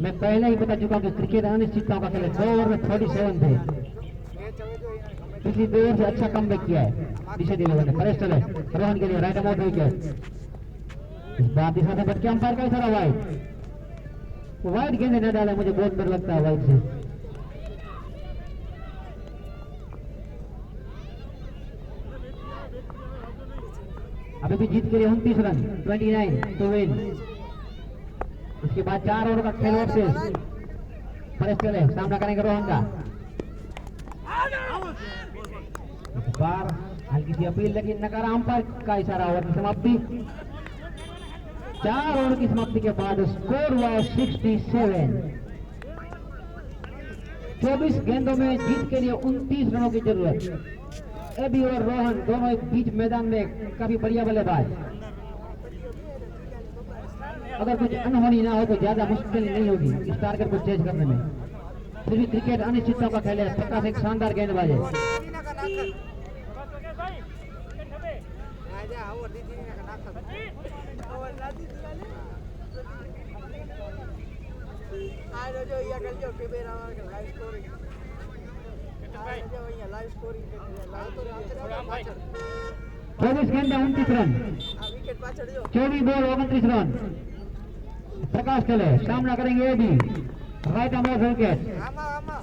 मैं पहले ही बता चुका हूं कि क्रिकेट अनिश्चितताओं का खेल है। 2 ओवर में 47 थे, पिछली 2 ओवर से अच्छा कमबैक किया है दिशा देवी ने। परेश चले रोहन के लिए, राइट आर्म आउट विकेट। इस बार दिशा से बटके अंपायर का इशारा वाइड गेंदे न डाले, मुझे बहुत डर लगता है वाइड से। अभी भी जीत के लिए 29 रन 29 टू विन। इसके बाद 4 ओवर का खेल और शेष। परेश चले सामना करेंगे रोहन का। इस बार हल्की सी अपील, लेकिन नकारा अंपायर का इशारा। ओवर की समाप्ति, 4 ओवर की समाप्ति के बाद स्कोर हुआ 67। 24 गेंदों में जीत के लिए 29 रनों की जरूरत। एबी और रोहन दोनों एक बीच मैदान में काफी बढ़िया बल्लेबाज। अगर कुछ अनहोनी ना हो तो ज्यादा मुश्किल नहीं होगी इस टारगेट को चेज करने में। फिर भी क्रिकेट अनिश्चितताओं का खेल है। प्रकाश एक शानदार गेंदबाज है। लाइव स्टोरी लाइव 24 गेंद 29 रन, विकेट पाछड़ जो 24 बॉल 29 रन। प्रकाश खेले, सामना करेंगे एडी, राइट आर्म ऑफ विकेट। आमा आमा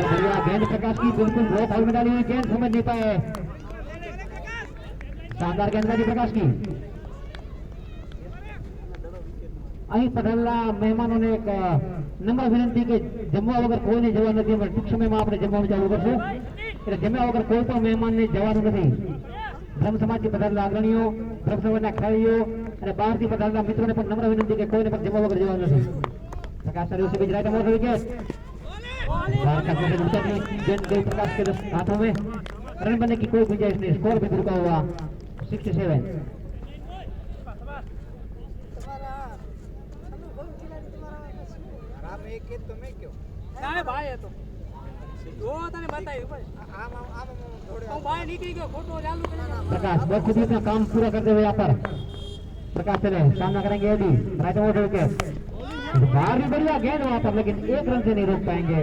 बढ़िया गेंद प्रकाश की, बिल्कुल लो बॉल में डाली हुई गेंद, समझ नहीं पाए। शानदार गेंदबाजी प्रकाश की। અહીં પધારેલા મહેમાનોને એક નમ્ર વિનંતી કે જમવા વગર કોઈને જવા નથી, પણ ટૂંક સમયમાં આપણે જમવાનું ચાલુ કરશું, એટલે જમ્યા વગર કોઈ પણ મહેમાનને જવાનું નથી। બ્રહ્મ સમાજથી પધારેલા અગ્રણીઓ, બ્રહ્મ સમાજના ખેલાડીઓ અને બહારથી પધારેલા મિત્રોને પણ નમ્ર વિનંતી કે કોઈને પણ જમવા વગર જવાનું નથી। પ્રકાશ સર उसी बीच राइट आर्म ऑफ विकेट, गेंद गई प्रकाश के हाथों में, रन बनने की कोई गुंजाइश नहीं, स्कोर भी रुका हुआ 67। राम एक के तो मैं क्यों ના ભાઈ હતો જો તને બતાવ્યું ભાઈ आम आम आम थोड़े હું બહાર નીકળી ગયો ખોટો ચાલુ કરી प्रकाश बखूबी अपना काम पूरा करते हुए यहाँ पर प्रकाश चले, सामना करेंगे एडी, राइट आर्म ऑफ विकेट। बाहर भी बढ़िया गेंद वहां पर, लेकिन एक रन से नहीं रोक पाएंगे।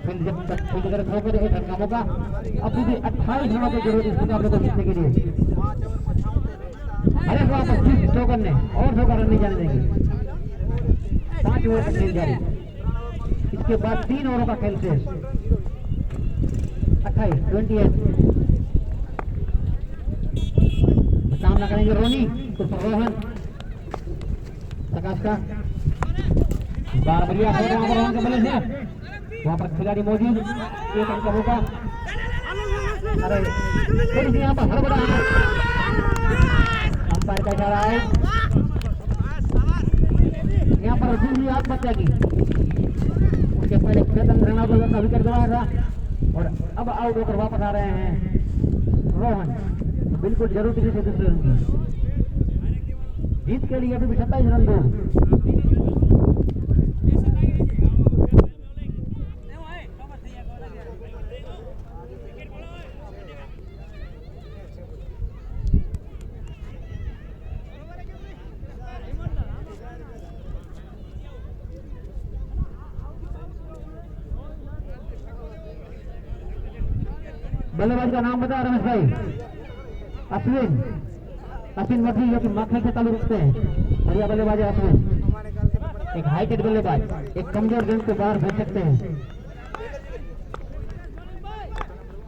फिर जब तक फील्ड तरफ थ्रो करे 1 रन का मौका, अभी भी 28 रनों की जरूरत है इस मुकाबले को जीतने के लिए। अरे वहां पर 30 थ्रो करने और 2 का रन नहीं जाने देंगे। 5 ओवर का खेल जारी, इसके बाद 3 ओवरों का खेल शेष। 28 सामना करेंगे रोनी उर्फ रोहन, प्रकाश का बार बढ़िया है वहां पर, रोहन के बल्ले से वहां पर खिलाड़ी मौजूद, 1 रन का मौका। अरे थोड़ी सी यहाँ पर हड़बड़ा है, अंपायर का इशारा है, यहाँ पर दूसरी आत्महत्या की, उसके पहले चेतन रनावत का विकेट गवाया था और अब आउट होकर वापस आ रहे हैं रोहन, बिल्कुल जरूरी थी दूसरे रन की जीत के लिए। अभी भी 27 रन दो। बल्लेबाज का नाम बता रमेश भाई। अश्विन, अश्विन मठी जो कि माखन से ताल्लुक रखते हैं, बढ़िया बल्लेबाज है अश्विन, एक हाइटेड बल्लेबाज, एक कमजोर गेंद को बाहर भेज सकते हैं।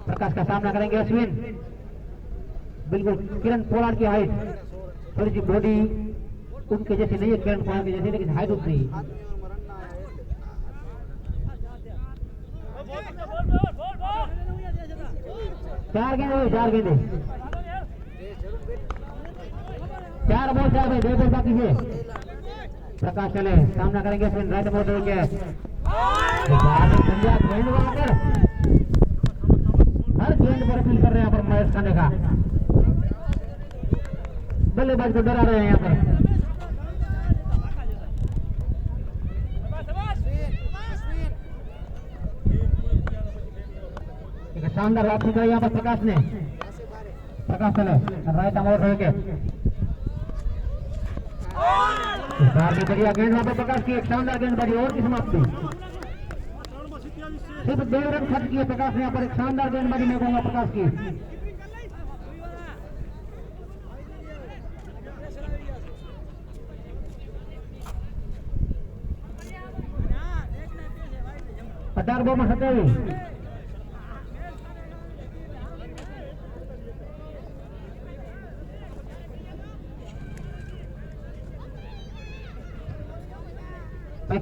प्रकाश का सामना करेंगे अश्विन, बिल्कुल किरण पोलार्ड की हाइट, थोड़ी सी बॉडी उनके जैसी नहीं है किरण पोलार्ड की जैसी, लेकिन हाइट उतनी। 4 गेंदे 4 गेंदे 4 बॉल 4 में 2 बॉल बाकी है। प्रकाश चले, सामना करेंगे फिर राइट मोटर के गेंद वहां पर, हर गेंद पर अपील कर रहे हैं यहाँ पर महेश खाने का, बल्लेबाज को डरा रहे हैं यहाँ पर। शानदार वापसी करी यहाँ पर प्रकाश ने, प्रकाश चले राइट आर्म आउट होके, बार भी बढ़िया गेंद वहां पर प्रकाश की, एक शानदार गेंदबाजी और की समाप्ति। सिर्फ 2 रन खर्च किए प्रकाश ने यहाँ पर, एक शानदार गेंदबाजी मैं कहूंगा प्रकाश की। अठारह बॉल में 27।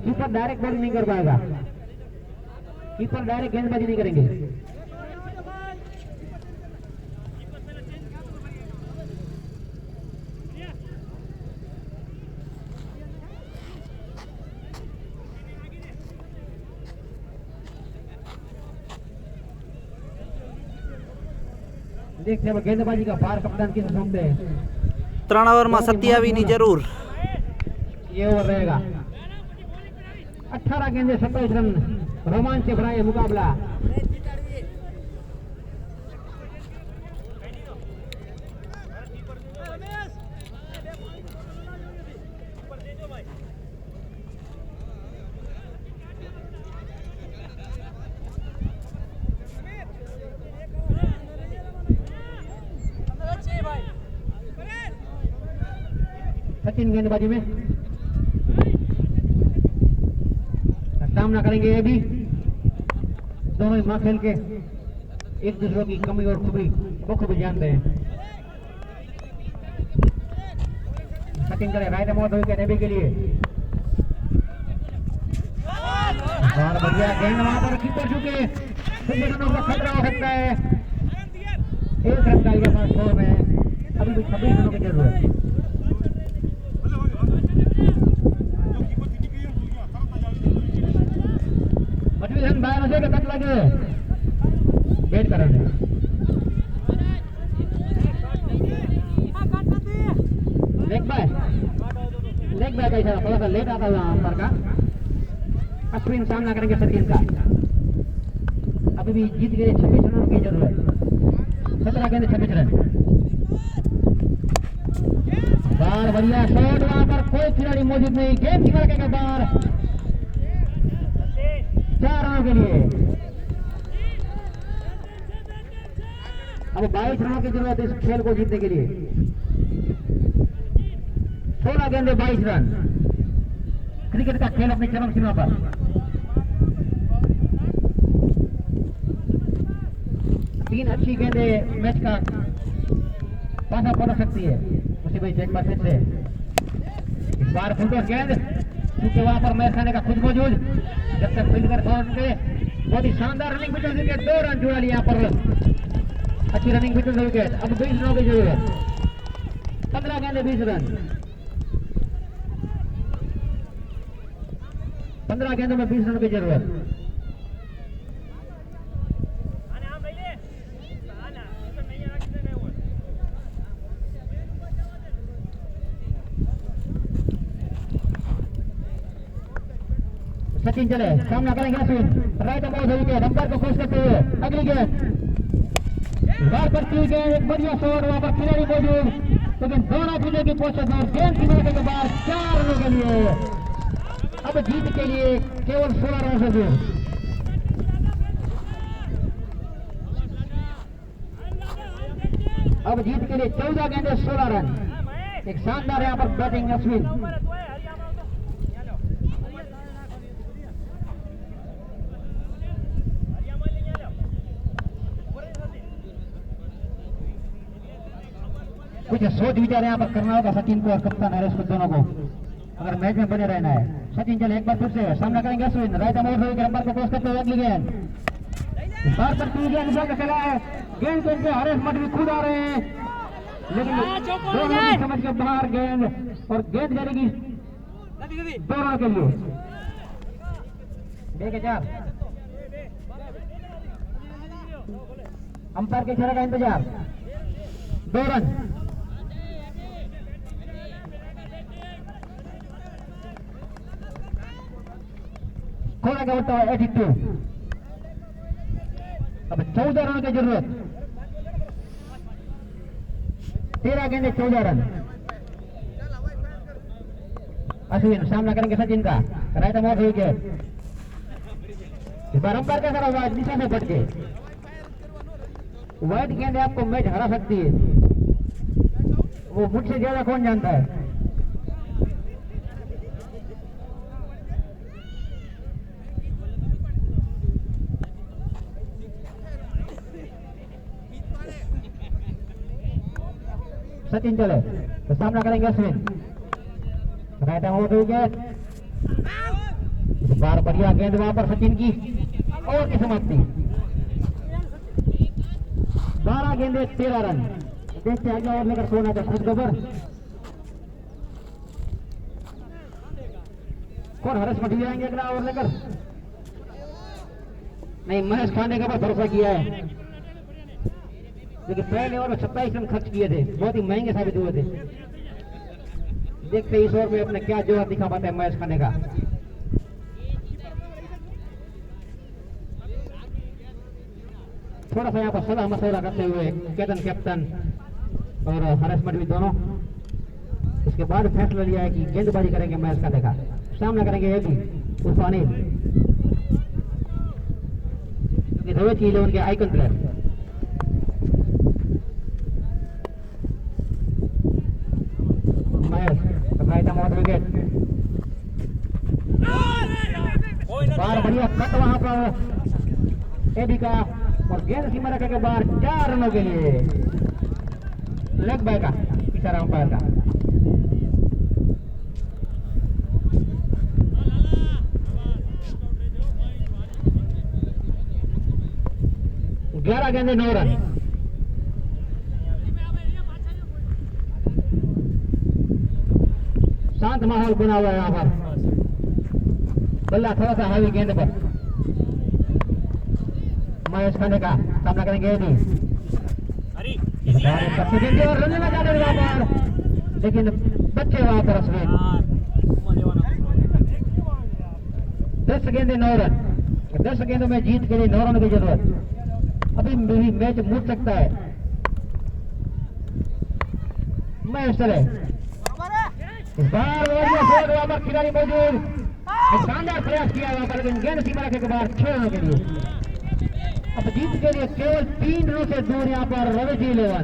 कीपर डायरेक्ट बॉलिंग नहीं कर पाएगा, कीपर डायरेक्ट गेंदबाजी नहीं करेंगे। देखते हैं गेंदबाजी का भार कप्तान किसे सौंपते हैं। 3 ओवर में 27 जरूर ये ओवर रहेगा। 18 गेंदे 27 रन, रोमांच से भरा ये मुकाबला। सचिन गेंदबाजी में सामना करेंगे ये भी। दोनों ही मां खेल के एक दूसरों की कमी और खूबी बखूबी जानते हैं। सचिन करे राइट मौत हुई के के लिए और बढ़िया गेंद वहां पर कीपर चुके रनों का खतरा हो सकता है। एक रन का ये स्कोर में अभी भी 26 रनों की जरूरत है। मोटिवेशन बाहर से कट लगे वेट कर रहे हैं। लेग बाय का इशारा थोड़ा सा लेट आता हुआ अंपर का। अश्विन सामना करेंगे सचिन का। अभी भी जीत गए 26 रनों की जरूरत। 17 गेंद 26 रन। बार बढ़िया शॉट वहां पर कोई खिलाड़ी मौजूद नहीं। गेंद खिलाड़ी के बार 4 रनों के लिए। अब 22 रनों की जरूरत इस खेल को जीतने के लिए। 16 गेंदे 22 रन। क्रिकेट का खेल अपनी चरम सीमा पर। तीन अच्छी गेंदे मैच का पासा पड़ सकती है। उसी भाई एक बार फिर से इस बार फुलटॉस गेंद क्योंकि वहां पर मैच खाने का खुद मौजूद। जब तक फील्डर के बहुत ही शानदार रनिंग बिटवीन विकेट 2 रन जुड़ा लिया पर अच्छी रनिंग बिटवीन विकेट। अब 20 रनों की जरूरत। 15 गेंदे 20 रन। 15 गेंदों में 20 रनों की जरूरत। सचिन चले सामना करेंगे Ashwin. Right about wicket umpire को खुश करते हुए अगली गेंद बार पर की गेंद। एक बढ़िया शॉट वहां पर खिलाड़ी मौजूद लेकिन दोनों खिलाड़ी की कोशिश और गेंद की मदद के बाद 4 रनों के लिए। अब जीत के लिए केवल 16 रन से दूर। अब जीत के लिए 14 गेंदे 16 रन। एक शानदार यहाँ पर बैटिंग अश्विन। कुछ सोच विचार यहाँ पर करना होगा सचिन को और कप्तान हरेश को दोनों को अगर मैच में बने रहना है। सचिन चले एक बार फिर से सामना करेंगे अश्विन। राइट अबाउट अंपायर को क्रॉस करते हुए अगली गेंद बार पर की गेंद का खेला है। गेंद के इनके हरेश मठ भी खुद आ रहे हैं लेकिन दोनों की समझ के बाहर गेंद और गेंद जाएगी 2 रनों के लिए। 2-4 अंपायर के इशारे का इंतजार। 2 रन। खोला गया होता है 82। अब 14 रनों की जरूरत। 13 गेंदे 14 रन। अश्विन सामना करेंगे सचिन का। राइट अबाउट हुई गेंद। इस बार अंपायर का सारा वाइड दिशा से भटके। वाइड गेंद आपको मैच हरा सकती है। वो मुझसे ज्यादा कौन जानता है। सचिन चले तो सामना करेंगे अश्विन। राइट अबाउट हुई गेंद। इस बार बढ़िया गेंद वहां पर सचिन की और की समाप्ति। 12 गेंदे 13 रन। देखते आगे और लेकर सोना का खुद खबर कौन हरेश मठी आएंगे अगला ओवर लेकर। नहीं महेश खाने का पर भरोसा किया है लेकिन पहले ओवर में 27 रन खर्च किए थे। बहुत ही महंगे साबित हुए थे। देखते इस ओवर में अपने क्या जोर दिखा पाते हैं महेश खाने का। थोड़ा सा यहाँ पर सलाह मशवरा करते हुए केतन कैप्टन और हरेश मठवी दोनों इसके बाद फैसला लिया है कि गेंदबाजी करेंगे महेश खाने का। सामना करेंगे ये भी उर्फ अनिल क्योंकि रोहित 11 के आइकन प्लेयर। बार बढ़िया कट वहां पर एडी का और गेंद सीमा रेखा के बाहर 4 रनों के लिए लेग बाय का इशारा अंपायर का। ग्यारह गेंदे 9 रन। शांत माहौल बना हुआ है यहाँ पर। बल्ला थोड़ा सा हावी गेंद पर महेश खाने का सामना करेंगे और रन में जाने वहां पर, लेकिन बच्चे वहां पर उसमें 10 गेंदे 9 रन। 10 गेंदों में जीत के लिए 9 रन की जरूरत। अभी भी मैच मुड़ सकता है। महेश चले इस बार वहां पर खिलाड़ी मौजूद, शानदार प्रयास किया वहां पर, लेकिन गेंद सीमा रेखा के बाहर 6 रनों के लिए। अब जीत के लिए केवल 3 रनों से दूर यहाँ पर रवि 11।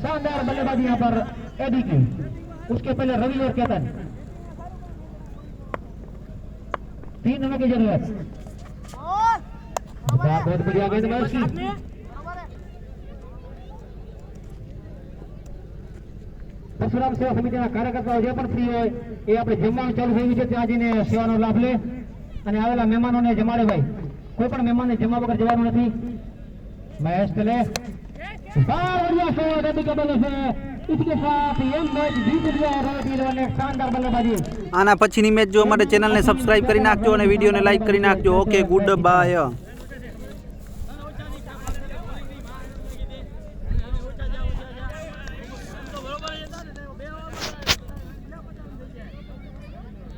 शानदार बल्लेबाजी यहाँ पर एडी की, उसके पहले रवि और केतन। 3 रनों की जरूरत। बहुत बढ़िया गेंद में उसकी परशुराम सेवा समितिના કાર્યકર્તાઓ જે પણ ફ્રી હોય એ આપણે જમવાનું ચાલુ થયું છે ત્યાં જઈને સેવાનો લાભ લે અને આવેલા મહેમાનોને જમાડે ભાઈ। કોઈ પણ મહેમાનને જમવા વગર જવાનું નથી। મહેશ ચલે बढ़िया शो रेडी का बल्ले से इसके साथ ये मैच जीत लिया रवि 11 ने। शानदार बल्लेबाजी। આના પછીની મેચ જોવા માટે ચેનલને સબસ્ક્રાઇબ કરી નાખજો અને વિડીયોને લાઈક કરી નાખજો। Okay, good bye.